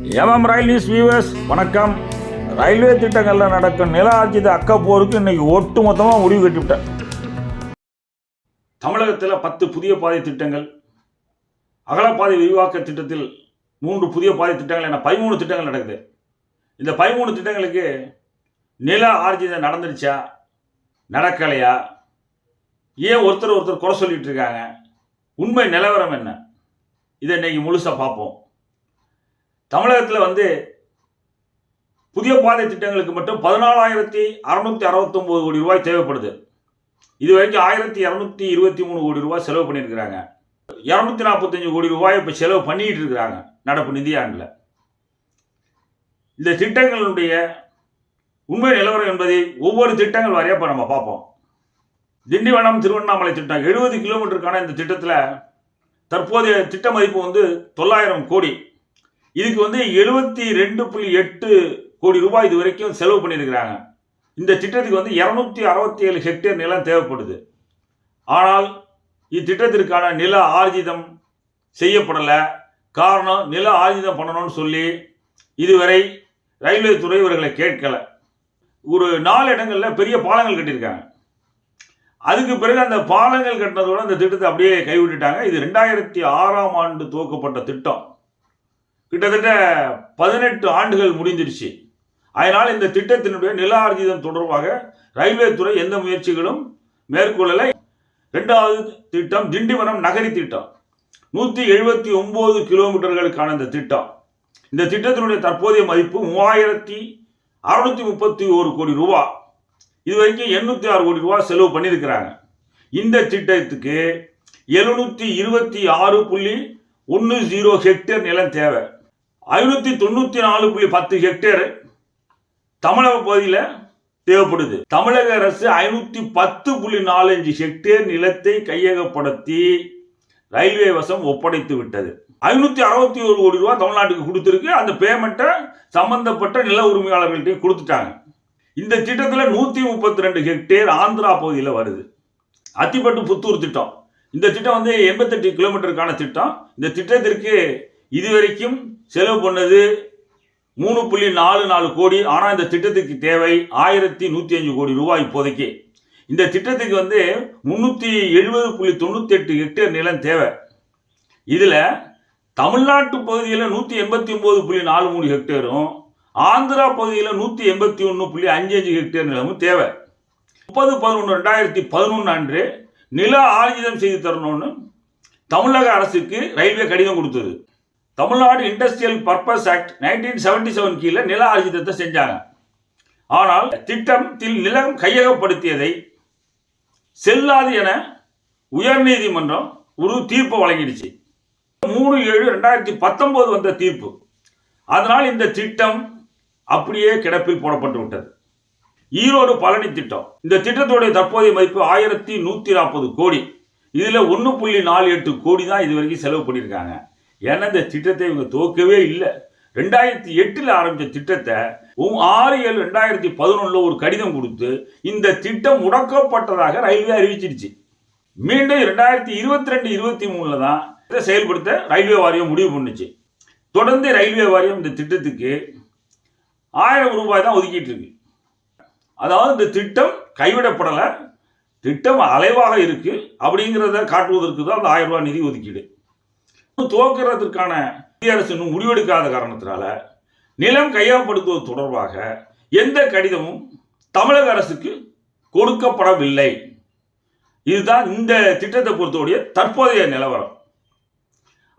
ரயில் news viewers வணக்கம். Railway திட்டங்களில் நடக்கும் நில ஆர்ஜித அக்கப்போருக்கு இன்னைக்கு ஒட்டுமொத்தமாக முடிவு கட்டிவிட்டேன். தமிழகத்தில் 10 புதிய பாதை திட்டங்கள், அகலப்பாதை விரிவாக்க திட்டத்தில் 3 புதிய பாதை திட்டங்கள் என 13 திட்டங்கள் நடக்குது. இந்த 13 திட்டங்களுக்கு நில ஆர்ஜிதம் நடந்துருச்சா நடக்கலையா, ஏன் ஒருத்தர் குறை சொல்லிட்டு இருக்காங்க, உண்மை நிலவரம் என்ன, இதை இன்னைக்கு முழுசாக பார்ப்போம். தமிழகத்தில் புதிய பாதை திட்டங்களுக்கு மட்டும் 14,669 கோடி ரூபாய் தேவைப்படுது. இது வரைக்கும் 1,223 கோடி ரூபாய் செலவு பண்ணியிருக்கிறாங்க. 245 கோடி ரூபாய் இப்போ செலவு பண்ணிட்டு இருக்கிறாங்க நடப்பு நிதியாண்டில். இந்த திட்டங்களுடைய உண்மை நிலவரம் என்பதை ஒவ்வொரு திட்டங்கள் வாரியாக இப்போ நம்ம பார்ப்போம். திண்டிவனம் திருவண்ணாமலை திட்டம் 70 கிலோமீட்டருக்கான இந்த திட்டத்தில் தற்போதைய திட்ட மதிப்பு 900 கோடி. இதுக்கு 72.8 கோடி ரூபாய் இது வரைக்கும் செலவு பண்ணியிருக்கிறாங்க. இந்த திட்டத்துக்கு 267 ஹெக்டேர் நிலம் தேவைப்படுது. ஆனால் இத்திட்டத்திற்கான நில ஆர்ஜிதம் செய்யப்படலை. காரணம், நில ஆர்ஜிதம் பண்ணணும்னு சொல்லி இதுவரை ரயில்வே துறை இவர்களை கேட்கலை. ஒரு 4 இடங்களில் பெரிய பாலங்கள் கட்டியிருக்காங்க. அதுக்கு பிறகு அந்த பாலங்கள் கட்டினதோட அந்த திட்டத்தை அப்படியே கைவிட்டுட்டாங்க. இது 2006ஆம் ஆண்டு துவக்கப்பட்ட திட்டம். கிட்டத்தட்ட 18 ஆண்டுகள் முடிஞ்சிருச்சு. அதனால் இந்த திட்டத்தினுடைய நில ஆர்ஜிதம் தொடர்பாக ரயில்வே துறை எந்த முயற்சிகளும் மேற்கொள்ளலை. 2வது திட்டம் திண்டிவனம் நகரி திட்டம், 179 கிலோமீட்டர்களுக்கான இந்த திட்டம். இந்த திட்டத்தினுடைய தற்போதைய மதிப்பு 3,631 கோடி ரூபாய். இது வரைக்கும் 806 கோடி ரூபாய் செலவு பண்ணியிருக்கிறாங்க. இந்த திட்டத்துக்கு 726.10 ஹெக்டேர் நிலம் தேவை. 594.10 ஹெக்டேர் தமிழக பகுதியில் தேவைப்படுது. தமிழக அரசு 510.45 ஹெக்டேர் நிலத்தை கையகப்படுத்தி ரயில்வே வசம் ஒப்படைத்து விட்டது. 561 கோடி ரூபாய் தமிழ்நாட்டுக்கு கொடுத்திருக்கு. அந்த பேமெண்ட்டை சம்பந்தப்பட்ட நில உரிமையாளர்கள்ட்டையும் கொடுத்துட்டாங்க. இந்த திட்டத்தில் 132 ஹெக்டேர் ஆந்திரா பகுதியில் வருது. அத்திப்பட்டு புத்தூர் திட்டம். இந்த திட்டம் 88 கிலோமீட்டருக்கான திட்டம். இந்த திட்டத்திற்கு இதுவரைக்கும் செலவு பண்ணது 3.44 கோடி. ஆனால் இந்த திட்டத்துக்கு தேவை 1,105 கோடி ரூபாய் இப்போதைக்கு. இந்த திட்டத்துக்கு 370.98 ஹெக்டேர் நிலம் தேவை. இதில் தமிழ்நாட்டு பகுதியில் 189.43 ஹெக்டேரும், ஆந்திரா பகுதியில் 181.55 ஹெக்டேர் நிலமும் தேவை. 30/11/2011 அன்று நில ஆர்ஜிதம் செய்து தரணும்னு தமிழக அரசுக்கு ரயில்வே கடிதம் கொடுத்தது. தமிழ்நாடு இண்டஸ்ட்ரியல் பர்பஸ் ஆக்ட் 1977 கீழே நில ஆர்ஜிதத்தை செஞ்சாங்க. ஆனால் திட்டத்தில் நிலம் கையகப்படுத்தியதை செல்லாது என உயர்நீதிமன்றம் ஒரு தீர்ப்பு வழங்கிடுச்சு. 3/7/2019 வந்த தீர்ப்பு. அதனால் இந்த திட்டம் அப்படியே கிடப்பில் போடப்பட்டு விட்டது. ஈரோடு பழனி திட்டம். இந்த திட்டத்துடைய தற்போதைய மதிப்பு 1,140 கோடி. இதில் 1.48 கோடி தான் இது வரைக்கும் செலவு பண்ணியிருக்காங்க. ஏன்னா இந்த திட்டத்தை இவங்க துவக்கவே இல்லை. 2008 ஆரம்பித்த திட்டத்தை 6/7/2011 ஒரு கடிதம் கொடுத்து இந்த திட்டம் முடக்கப்பட்டதாக ரயில்வே அறிவிச்சிருச்சு. மீண்டும் 2022-23 தான் இதை செயல்படுத்த ரயில்வே வாரியம் முடிவு பண்ணுச்சு. தொடர்ந்து ரயில்வே வாரியம் இந்த திட்டத்துக்கு 1000 ரூபாய் தான் ஒதுக்கிட்டு இருக்கு. அதாவது இந்த திட்டம் கைவிடப்படலை, திட்டம் அலைவாக இருக்கு அப்படிங்கிறத காட்டுவதற்கு தான் அந்த 1000 ரூபாய் நிதி ஒதுக்கீடு. துவக்கிறதுக்கான மத்திய அரசு இன்னும் முடிவெடுக்காத காரணத்தினால நிலம் கையகப்படுத்துவது தொடர்பாக எந்த கடிதமும் தமிழக அரசுக்கு கொடுக்கப்படவில்லை. இதுதான் இந்த திட்டத்தை பொறுத்தவரைய தற்போதைய நிலவரம்.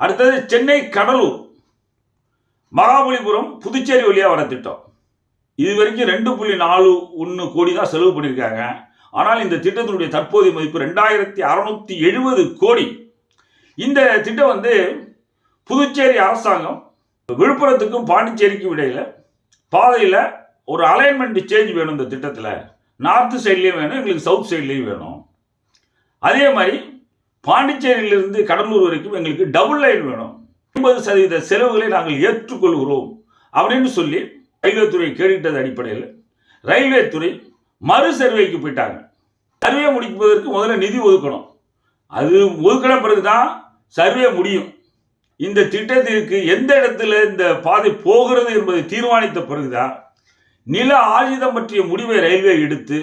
அடுத்தது சென்னை கடலூர் மகாபலிபுரம் புதுச்சேரி வழியாக வர திட்டம். இது வரைக்கும் 2.41 கோடி தான் செலவு பண்ணியிருக்காங்க. ஆனால் இந்த திட்டத்தினுடைய தற்போதைய மதிப்பு 2,670 கோடி. இந்த திட்டம் புதுச்சேரி அரசாங்கம் விழுப்புரத்துக்கும் பாண்டிச்சேரிக்கும் இடையில் பாதையில் ஒரு அலைன்மெண்ட் சேஞ்ச் வேணும். இந்த திட்டத்தில் நார்த் சைட்லேயும் வேணும், எங்களுக்கு சவுத் சைட்லேயும் வேணும். அதே மாதிரி பாண்டிச்சேரியிலிருந்து கடலூர் வரைக்கும் எங்களுக்கு டபுள் லைன் வேணும். 50% செலவுகளை நாங்கள் ஏற்றுக்கொள்கிறோம் அப்படின்னு சொல்லி ரயில்வே துறை கேட்டுக்கிட்டது அடிப்படையில் ரயில்வே துறை மறு சர்வேக்கு போயிட்டாங்க. சர்வே முடிப்பதற்கு முதல்ல நிதி ஒதுக்கணும். அது ஒதுக்கின பிறகுதான் சர்வே முடியும். இந்த திட்டத்திற்கு எந்த இடத்துல இந்த பாதை போகிறது என்பதை தீர்மானித்த பிறகுதான் நில ஆயுதம் பற்றிய முடிவை ரயில்வே எடுத்து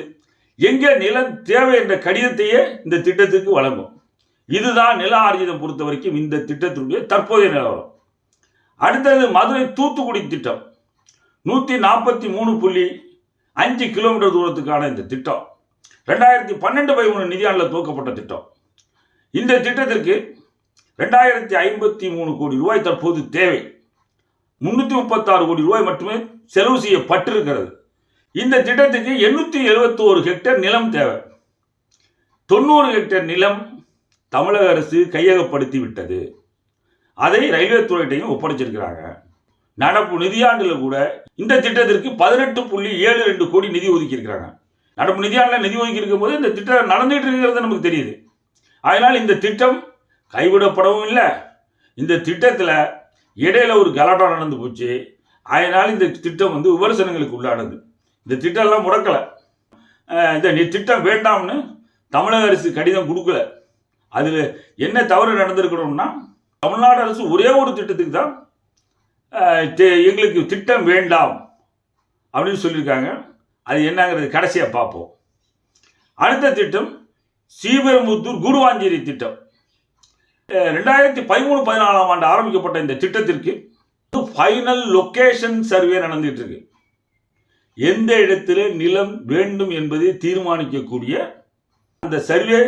எங்கே நிலம் தேவை என்ற கடிதத்தையே இந்த திட்டத்திற்கு வழங்கும். இதுதான் நில ஆர்ஜிதம் பொறுத்த வரைக்கும் இந்த திட்டத்தினுடைய தற்போதைய நிலவரம். அடுத்தது மதுரை தூத்துக்குடி திட்டம் 143.5 கிலோமீட்டர் தூரத்துக்கான இந்த திட்டம் 2012/13 நிதியாண்டில் துவக்கப்பட்ட திட்டம். இந்த திட்டத்திற்கு 2053 கோடி ரூபாய் தற்போது தேவை. 336 கோடி ரூபாய் மட்டுமே செலவு செய்யப்பட்டிருக்கிறது. இந்த திட்டத்துக்கு 871 ஹெக்டேர் நிலம் தேவை. 90 ஹெக்டேர் நிலம் தமிழக அரசு கையகப்படுத்தி விட்டது. அதை ரயில்வே துறையிட்டையும் ஒப்படைச்சிருக்கிறாங்க. நடப்பு நிதியாண்டில் கூட இந்த திட்டத்திற்கு 18.72 கோடி நிதி ஒதுக்கி இருக்கிறாங்க. நடப்பு நிதியாண்டில் நிதி ஒதுக்கி இருக்கும் போது இந்த திட்டம் நடந்துகிட்டு இருக்கிறது நமக்கு தெரியுது. அதனால் இந்த திட்டம் கைவிடப்படவும் இல்லை. இந்த திட்டத்தில் இடையில ஒரு கலாட்டா நடந்து போச்சு. அதனால் இந்த திட்டம் விமர்சனங்களுக்கு உள்ளானது. இந்த திட்டம்லாம் முடக்கலை. இந்த திட்டம் வேண்டாம்னு தமிழக அரசு கடிதம் கொடுக்கல. அதில் என்ன தவறு நடந்திருக்கணும்னா, தமிழ்நாடு அரசு ஒரே ஒரு திட்டத்துக்கு தான் எங்களுக்கு திட்டம் வேண்டாம் அப்படின்னு சொல்லியிருக்காங்க. அது என்னங்கிறது கடைசியாக பார்ப்போம். அடுத்த திட்டம் ஸ்ரீபெரும்புத்தூர் கூடுவாஞ்சேரி திட்டம். 2013-14 ஆண்டு ஆரம்பிக்கப்பட்ட இந்த திட்டத்திற்கு ஃபைனல் லொகேஷன் சர்வே நடந்துகிட்டு இருக்கு. எந்த இடத்துல நிலம் வேண்டும் என்பதை தீர்மானிக்கக்கூடிய அந்த சர்வே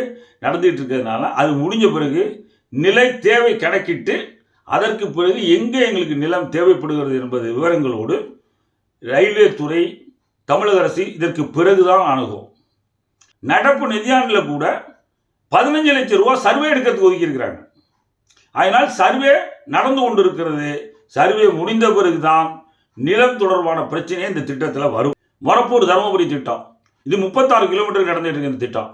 நடந்துகிட்டு இருக்கிறதுனால அது முடிஞ்ச பிறகு நிலை தேவை கணக்கிட்டு அதற்கு பிறகு எங்கே எங்களுக்கு நிலம் தேவைப்படுகிறது என்பது விவரங்களோடு ரயில்வே துறை தமிழக அரசு இதற்கு பிறகுதான் அணுகும். நடப்பு நிதியாண்டில் கூட 15 லட்சம் ரூபாய் சர்வே எடுக்கிறதுக்கு ஒதுக்கியிருக்கிறாங்க. அதனால் சர்வே நடந்து கொண்டிருக்கிறது. சர்வே முடிந்த பிறகுதான் நிலம் தொடர்பான பிரச்சனையே இந்த திட்டத்தில் வரும். மொரப்பூர் தருமபுரி திட்டம் இது 36 கிலோமீட்டர் நடந்துட்டு இருக்கு. இந்த திட்டம்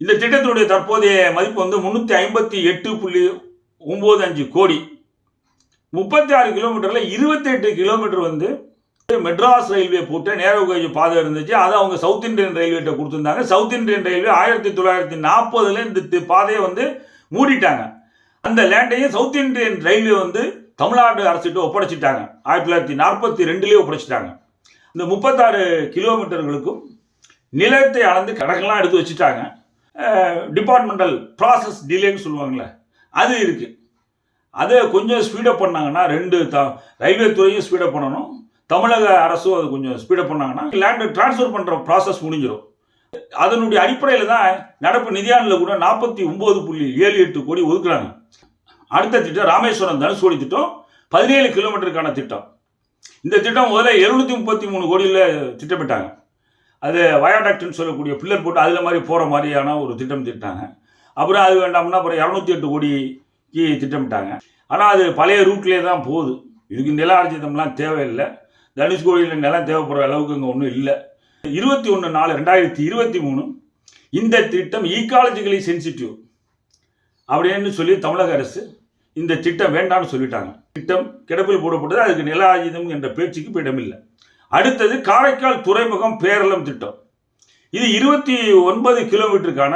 இந்த திட்டத்தினுடைய தற்போதைய மதிப்பு 358.95 கோடி. 36 கிலோமீட்டரில் 28 கிலோமீட்டர் மெட்ராஸ் ரயில்வே போட்டு நேரோ கேஜ் பாதை இருந்துச்சு. அதை அவங்க சவுத் இந்தியன் ரயில்வேட்ட கொடுத்துருந்தாங்க. சவுத் இந்தியன் ரயில்வே 1940 இந்த பாதையை மூடிட்டாங்க. அந்த லேண்டையும் சவுத் இந்தியன் ரயில்வே தமிழ்நாடு அரசிட்ட ஒப்படைச்சிட்டாங்க. 1942 ஒப்படைச்சிட்டாங்க. இந்த 36 கிலோமீட்டர்களுக்கும் நிலத்தை அளந்து கணக்கெல்லாம் எடுத்து வச்சுட்டாங்க. டிபார்ட்மெண்டல் ப்ராசஸ் டிலேன்னு சொல்லுவாங்களே, அது இருக்கு. அதை கொஞ்சம் ஸ்பீடப் பண்ணாங்கன்னா, ரயில்வே துறையும் ஸ்பீடப் பண்ணணும், தமிழக அரசும் அது கொஞ்சம் ஸ்பீடப் பண்ணாங்கன்னா லேண்டு டிரான்ஸ்ஃபர் பண்ணுற ப்ராசஸ் முடிஞ்சிடும். அதனுடைய அடிப்படையில் தான் நடப்பு நிதியாண்டில் கூட 49.78 கோடி ஒதுக்குறாங்க. அடுத்த திட்டம் ராமேஸ்வரம் தனுஷ்கோடி திட்டம் 17 கிலோமீட்டருக்கான திட்டம். இந்த திட்டம் முதல்ல 733 கோடியில் திட்டமிட்டாங்க. அது வயாடாக்ட்னு சொல்லக்கூடிய பில்லர் போட்டு அதில் மாதிரி போகிற மாதிரியான ஒரு திட்டம் திட்டாங்க. அப்புறம் அது வேண்டாம்னா அப்புறம் 208 கோடிக்கு திட்டமிட்டாங்க. ஆனால் அது பழைய ரூட்லேயே தான் போகுது. இதுக்கு நில ஆர்ஜிதம்லாம் தேவையில்லை. தனுஷ்கோடியில் நிலம் தேவைப்படுற அளவுக்கு இங்கே ஒன்றும் இல்லை. 21/4/2023 இந்த திட்டம் ஈக்காலஜிக்கலி சென்சிட்டிவ் அப்படின்னு சொல்லி தமிழக அரசு இந்த திட்டம் வேண்டாம்னு சொல்லிட்டாங்க. திட்டம் கிடப்பில் போடப்பட்டது. அதுக்கு நில ஆயுதம் என்ற பேச்சுக்கு இப்போ இடமில்லை. அடுத்தது காரைக்கால் துறைமுகம் பேரளம் திட்டம். இது 29 கிலோமீட்டருக்கான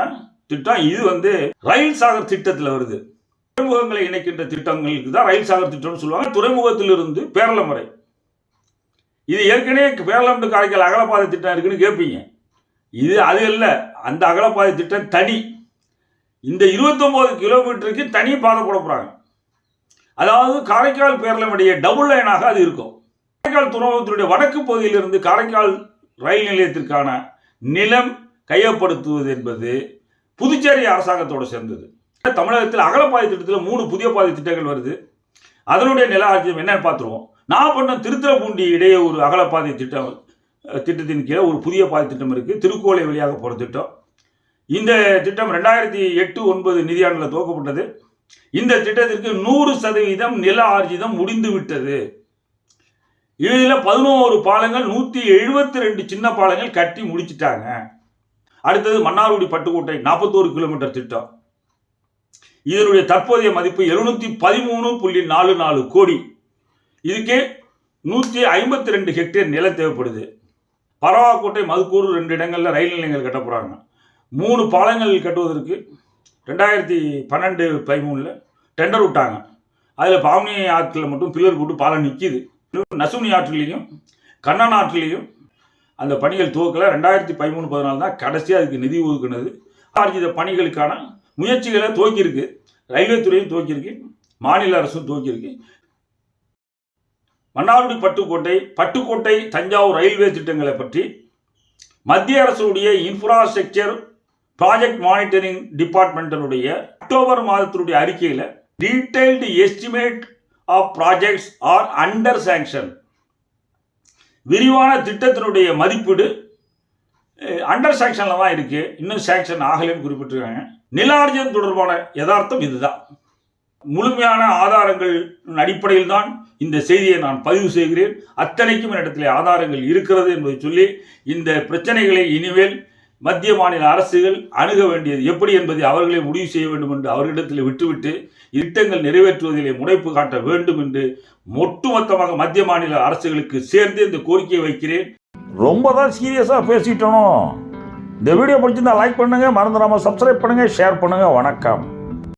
திட்டம். இது ரயில் சாகர் திட்டத்தில் வருது. துறைமுகங்களை இணைக்கின்ற திட்டங்களுக்கு தான் ரயில் சாகர் திட்டம்னு சொல்லுவாங்க. துறைமுகத்திலிருந்து பேரளம் வரை. இது ஏற்கனவே பேரளம் டு காரைக்கால் அகலப்பாதை திட்டம் இருக்குன்னு கேட்பீங்க. இது அது இல்லை. அந்த அகலப்பாதை திட்டம் தனி. இந்த 29 கிலோமீட்டருக்கு தனி பாதை போட போகிறாங்க. அதாவது காரைக்கால் பேரளம் இடையே டபுள் லைனாக அது இருக்கும். காரைக்கால் துறைமுகத்தினுடைய வடக்கு பகுதியிலிருந்து காரைக்கால் ரயில் நிலையத்திற்கான நிலம் கையப்படுத்துவது என்பது புதுச்சேரி அரசாங்கத்தோடு சேர்ந்தது. தமிழகத்தில் அகலப்பாதை திட்டத்தில் 3 புதிய பாதை திட்டங்கள் வருது. அதனுடைய நில ஆர்ஜியம் என்னன்னு பார்த்துருவோம். நாகப்பட்டினம் திருத்துறைப்பூண்டி இடையே ஒரு அகலப்பாதை திட்டத்தின் கீழே ஒரு புதிய பாதை திட்டம் இருக்குது. திருக்கோளை வழியாக போகிற திட்டம். இந்த திட்டம் 2008-09 நிதியாண்டில் துவக்கப்பட்டது. இந்த திட்டத்திற்கு 100% நில ஆர்ஜிதம் முடிந்து விட்டது. இதில் 11 பாலங்கள் 172 சின்ன பாலங்கள் கட்டி முடிச்சிட்டாங்க. அடுத்தது மன்னார்குடி பட்டுக்கோட்டை 41 கிலோமீட்டர் திட்டம். இதனுடைய தற்போதைய மதிப்பு 713.44 கோடி. இதுக்கு 152 ஹெக்டேர் நிலம் தேவைப்படுது. பரவாக்கோட்டை மதுக்கூர் 2 இடங்களில் ரயில் நிலையங்கள் கட்ட போகிறாங்க. 3 பாலங்கள் கட்டுவதற்கு 2012-13 டெண்டர் விட்டாங்க. அதில் பாவனி ஆற்றில் மட்டும் பில்லர் போட்டு பாலம் நிற்கிது. நசுனி ஆற்றிலையும் கண்ணன் ஆற்றிலையும் அந்த பணிகள் துவக்கல. 2013-14 தான் கடைசியாக அதுக்கு நிதி ஒதுக்குனது. ஆர்ஜித பணிகளுக்கான முயற்சிகளை துவக்கியிருக்கு. ரயில்வே துறையும் துவக்கியிருக்கு, மாநில அரசும் துவக்கியிருக்கு. மன்னார்குடி பட்டுக்கோட்டை தஞ்சாவூர் ரயில்வே திட்டங்களை பற்றி மத்திய அரசுடைய இன்ஃப்ராஸ்ட்ரக்சர் ப்ராஜெக்ட் மானிட்டரிங் டிபார்ட்மெண்ட்டினுடைய அக்டோபர் மாதத்தினுடைய அறிக்கையில் detailed estimate of projects are under sanction, விரிவான திட்டத்தினுடைய மதிப்பீடு அண்டர் சாங்ஷனில் தான் இருக்குது, இன்னும் சாங்ஷன் ஆகலைன்னு குறிப்பிட்டிருக்காங்க. நில ஆர்ஜிதம் தொடர்பான யதார்த்தம் இதுதான். முழுமையான ஆதாரங்கள் அடிப்படையில் தான் இந்த செய்தியை நான் பதிவு செய்கிறேன். அத்தனைக்கும் என்னிடத்தில் ஆதாரங்கள் இருக்கிறது என்பதை சொல்லி இந்த பிரச்சனைகளை இனிமேல் மத்திய மாநில அரசுகள் அணுக வேண்டியது எப்படி என்பதை அவர்களே முடிவு செய்ய வேண்டும் என்று அவர்களிடத்தில் விட்டுவிட்டு திட்டங்கள் நிறைவேற்றுவதிலே முனைப்பு காட்ட வேண்டும் என்று ஒட்டுமொத்தமாக மத்திய மாநில அரசுகளுக்கு சேர்ந்து இந்த கோரிக்கையை வைக்கிறேன். ரொம்ப தான் சீரியஸாக பேசிட்டோம். இந்த வீடியோ பிடிச்சிருந்தா லைக் பண்ணுங்கள், மறந்துடாமல் சப்ஸ்கிரைப் பண்ணுங்கள், ஷேர் பண்ணுங்கள். வணக்கம்.